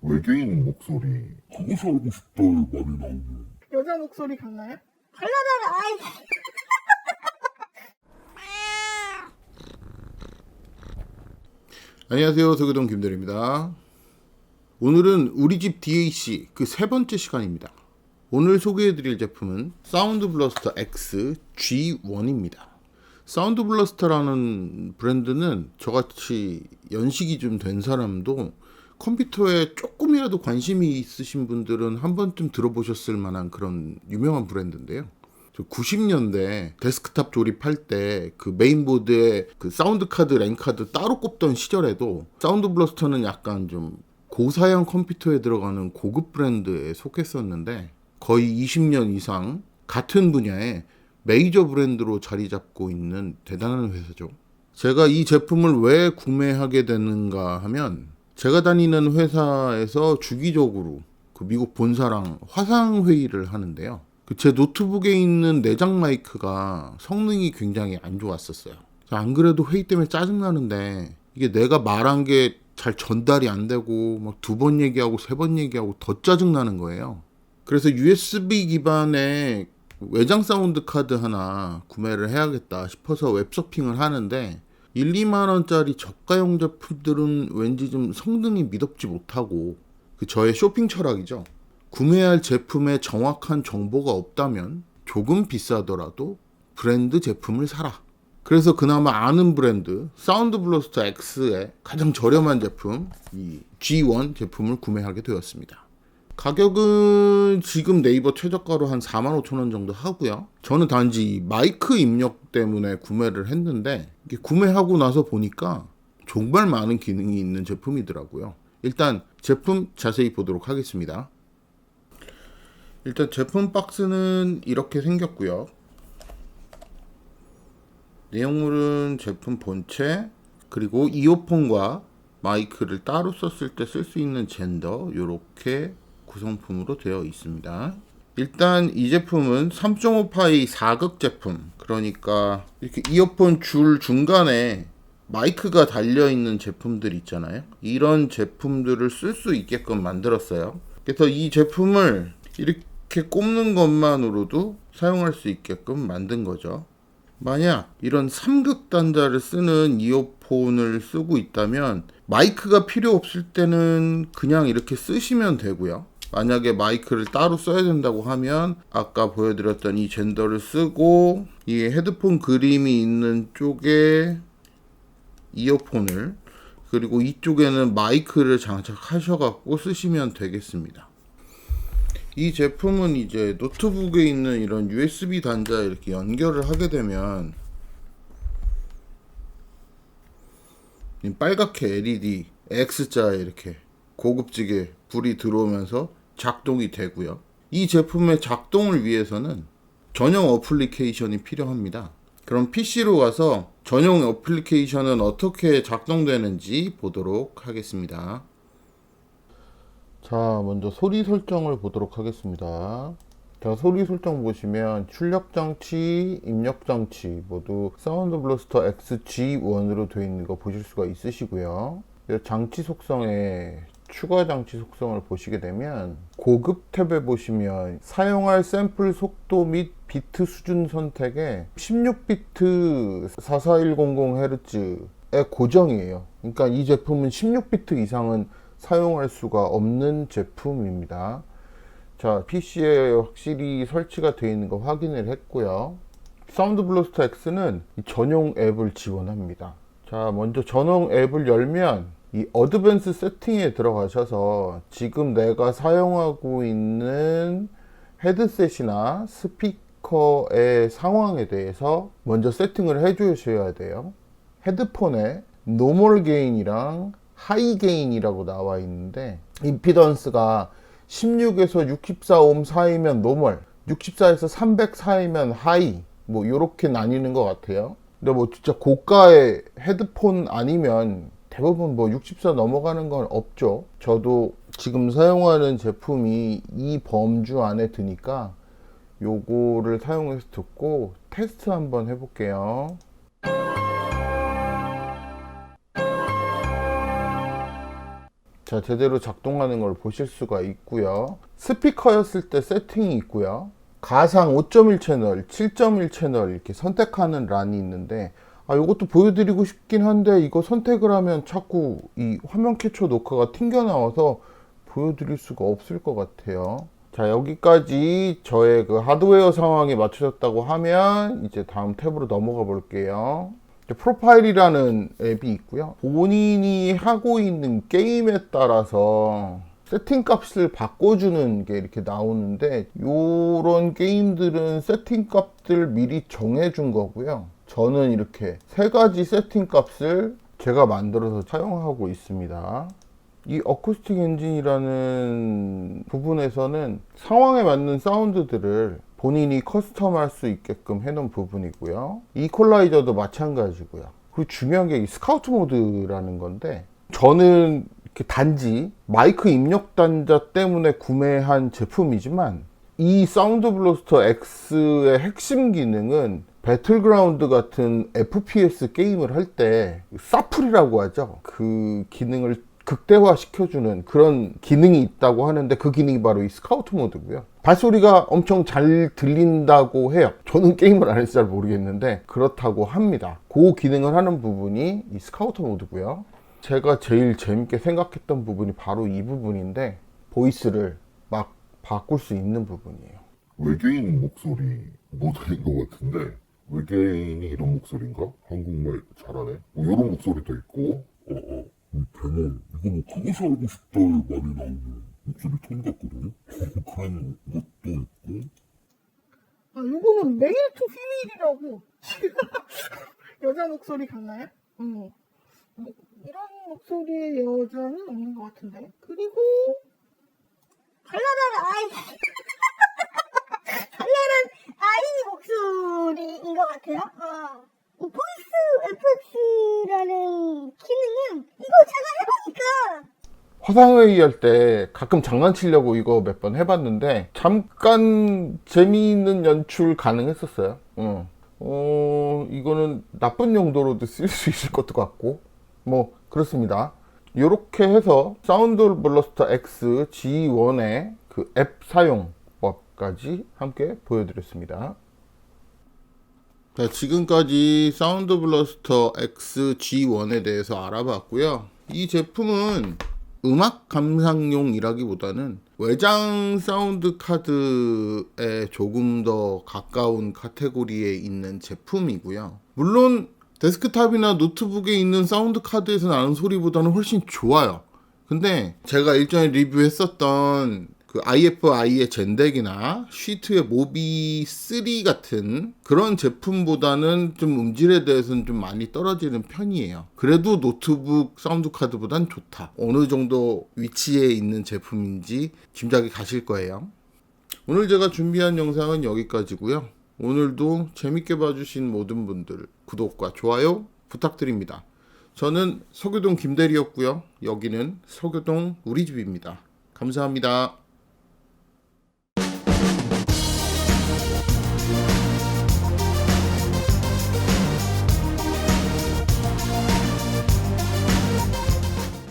외계인 목소리 그것이 알고 싶다의 말이 나오면 여자 목소리 같나요? 달라달라. 아이. 안녕하세요, 서교동 김대리입니다. 오늘은 우리집 DAC 그 세 번째 시간입니다. 오늘 소개해드릴 제품은 사운드 블러스터 X G1입니다. 사운드 블러스터라는 브랜드는 저같이 연식이 좀 된 사람도 컴퓨터에 조금이라도 관심이 있으신 분들은 한 번쯤 들어보셨을 만한 그런 유명한 브랜드인데요. 90년대 데스크탑 조립할 때 그 메인보드에 그 사운드 카드, 랜 카드 따로 꼽던 시절에도 사운드 블러스터는 약간 좀 고사양 컴퓨터에 들어가는 고급 브랜드에 속했었는데 거의 20년 이상 같은 분야에 메이저 브랜드로 자리 잡고 있는 대단한 회사죠. 제가 이 제품을 왜 구매하게 되는가 하면 제가 다니는 회사에서 주기적으로 그 미국 본사랑 화상 회의를 하는데요. 제 노트북에 있는 내장 마이크가 성능이 굉장히 안 좋았었어요. 안 그래도 회의 때문에 짜증나는데 이게 내가 말한 게 잘 전달이 안 되고 막 2번 얘기하고 3번 얘기하고 더 짜증나는 거예요. 그래서 USB 기반의 외장 사운드 카드 하나 구매를 해야겠다 싶어서 웹서핑을 하는데 1, 2만 원짜리 저가형 제품들은 왠지 좀 성능이 미덥지 못하고 저의 쇼핑 철학이죠. 구매할 제품에 정확한 정보가 없다면 조금 비싸더라도 브랜드 제품을 사라. 그래서 그나마 아는 브랜드 사운드 블러스터 X의 가장 저렴한 제품 이 G1 제품을 구매하게 되었습니다. 가격은 지금 네이버 최저가로 한 45,000원 정도 하고요. 저는 단지 마이크 입력 때문에 구매를 했는데 이게 구매하고 나서 보니까 정말 많은 기능이 있는 제품이더라고요. 일단 제품 자세히 보도록 하겠습니다. 일단 제품 박스는 이렇게 생겼고요. 내용물은 제품 본체, 그리고 이어폰과 마이크를 따로 썼을 때 쓸 수 있는 젠더 이렇게 구성품으로 되어 있습니다. 일단 이 제품은 3.5파이 4극 제품, 그러니까 이렇게 이어폰 줄 중간에 마이크가 달려있는 제품들 있잖아요. 이런 제품들을 쓸 수 있게끔 만들었어요. 그래서 이 제품을 이렇게 꼽는 것만으로도 사용할 수 있게끔 만든 거죠. 만약 이런 3극 단자를 쓰는 이어폰을 쓰고 있다면 마이크가 필요 없을 때는 그냥 이렇게 쓰시면 되고요. 만약에 마이크를 따로 써야 된다고 하면 아까 보여드렸던 이 젠더를 쓰고 이 헤드폰 그림이 있는 쪽에 이어폰을, 그리고 이쪽에는 마이크를 장착하셔갖고 쓰시면 되겠습니다. 이 제품은 이제 노트북에 있는 이런 USB 단자에 이렇게 연결을 하게 되면 빨갛게 LED X자에 이렇게 고급지게 불이 들어오면서 작동이 되고요. 이 제품의 작동을 위해서는 전용 어플리케이션이 필요합니다. 그럼 PC로 가서 전용 어플리케이션은 어떻게 작동되는지 보도록 하겠습니다. 자, 먼저 소리 설정을 보도록 하겠습니다. 자, 소리 설정 보시면 출력 장치, 입력 장치 모두 사운드 블러스터 XG1으로 되어 있는 거 보실 수가 있으시고요. 장치 속성에 추가 장치 속성을 보시게 되면 고급 탭에 보시면 사용할 샘플 속도 및 비트 수준 선택에 16비트 44100Hz의 고정이에요. 그러니까 이 제품은 16비트 이상은 사용할 수가 없는 제품입니다. 자, PC에 확실히 설치가 되어 있는 거 확인을 했고요. 사운드 블러스터 X는 전용 앱을 지원합니다. 자, 먼저 전용 앱을 열면 이 어드밴스 세팅에 들어가셔서 지금 내가 사용하고 있는 헤드셋이나 스피커의 상황에 대해서 먼저 세팅을 해 주셔야 돼요. 헤드폰에 노멀 게인이랑 하이 게인이라고 나와 있는데 임피던스가 16에서 64옴 사이면 노멀, 64에서 300 사이면 하이, 뭐 이렇게 나뉘는 것 같아요. 근데 뭐 진짜 고가의 헤드폰 아니면 대부분 뭐 64 넘어가는 건 없죠. 저도 지금 사용하는 제품이 이 범주 안에 드니까 요거를 사용해서 듣고 테스트 한번 해볼게요. 자, 제대로 작동하는 걸 보실 수가 있고요. 스피커였을 때 세팅이 있고요. 가상 5.1 채널, 7.1 채널 이렇게 선택하는 란이 있는데, 이것도 보여드리고 싶긴 한데 이거 선택을 하면 자꾸 이 화면 캡처 녹화가 튕겨 나와서 보여드릴 수가 없을 것 같아요. 자, 여기까지 저의 그 하드웨어 상황이 맞춰졌다고 하면 이제 다음 탭으로 넘어가 볼게요. 프로파일이라는 앱이 있고요. 본인이 하고 있는 게임에 따라서 세팅 값을 바꿔주는 게 이렇게 나오는데, 요런 게임들은 세팅 값들 미리 정해준 거고요. 저는 이렇게 세 가지 세팅 값을 제가 만들어서 사용하고 있습니다. 이 어쿠스틱 엔진이라는 부분에서는 상황에 맞는 사운드들을 본인이 커스텀할 수 있게끔 해놓은 부분이고요. 이퀄라이저도 마찬가지고요. 그리고 중요한 게 이 스카우트 모드라는 건데, 저는 이렇게 단지 마이크 입력 단자 때문에 구매한 제품이지만 이 사운드 블러스터 X의 핵심 기능은 배틀그라운드 같은 FPS 게임을 할 때 사플이라고 하죠. 그 기능을 극대화 시켜주는 그런 기능이 있다고 하는데, 그 기능이 바로 이 스카우트 모드고요. 발소리가 엄청 잘 들린다고 해요. 저는 게임을 안 해서 잘 모르겠는데 그렇다고 합니다. 그 기능을 하는 부분이 이 스카우트 모드고요. 제가 제일 재밌게 생각했던 부분이 바로 이 부분인데, 보이스를 막 바꿀 수 있는 부분이에요. 외계인 목소리 모델인 것 같은데, 외계인이 이런 목소리인가? 한국말 잘하네. 이런 목소리도 있고, 대만, 이거 그것이 알고 싶다에 많이 나오는 목소리 톤 같거든요. 그런 것도 있고. 요거는 메일 투 피밀이라고. 여자 목소리 같나요? 이런 목소리의 여자는 없는 것 같은데. 그리고 발랄한 아이 목소리인 것 같아요. 보이스 FX라는 기능은 이거 제가 해보니까 화상회의 할 때 가끔 장난치려고 이거 몇 번 해봤는데 잠깐 재미있는 연출 가능했었어요. 이거는 나쁜 용도로도 쓸 수 있을 것도 같고 뭐 그렇습니다. 이렇게 해서 사운드 블러스터 X G1의 그 앱 사용법까지 함께 보여드렸습니다. 자, 지금까지 사운드 블러스터 X G1에 대해서 알아봤고요. 이 제품은 음악 감상용이라기보다는 외장 사운드 카드에 조금 더 가까운 카테고리에 있는 제품이고요. 물론 데스크탑이나 노트북에 있는 사운드 카드에서 나는 소리보다는 훨씬 좋아요. 근데 제가 일전에 리뷰했었던 그 IFI의 젠덱이나 쉬트의 모비 3 같은 그런 제품보다는 좀 음질에 대해서는 좀 많이 떨어지는 편이에요. 그래도 노트북 사운드 카드보단 좋다. 어느 정도 위치에 있는 제품인지 짐작이 가실 거예요. 오늘 제가 준비한 영상은 여기까지고요. 오늘도 재밌게 봐주신 모든 분들 구독과 좋아요 부탁드립니다. 저는 서교동 김대리였고요. 여기는 서교동 우리집입니다. 감사합니다.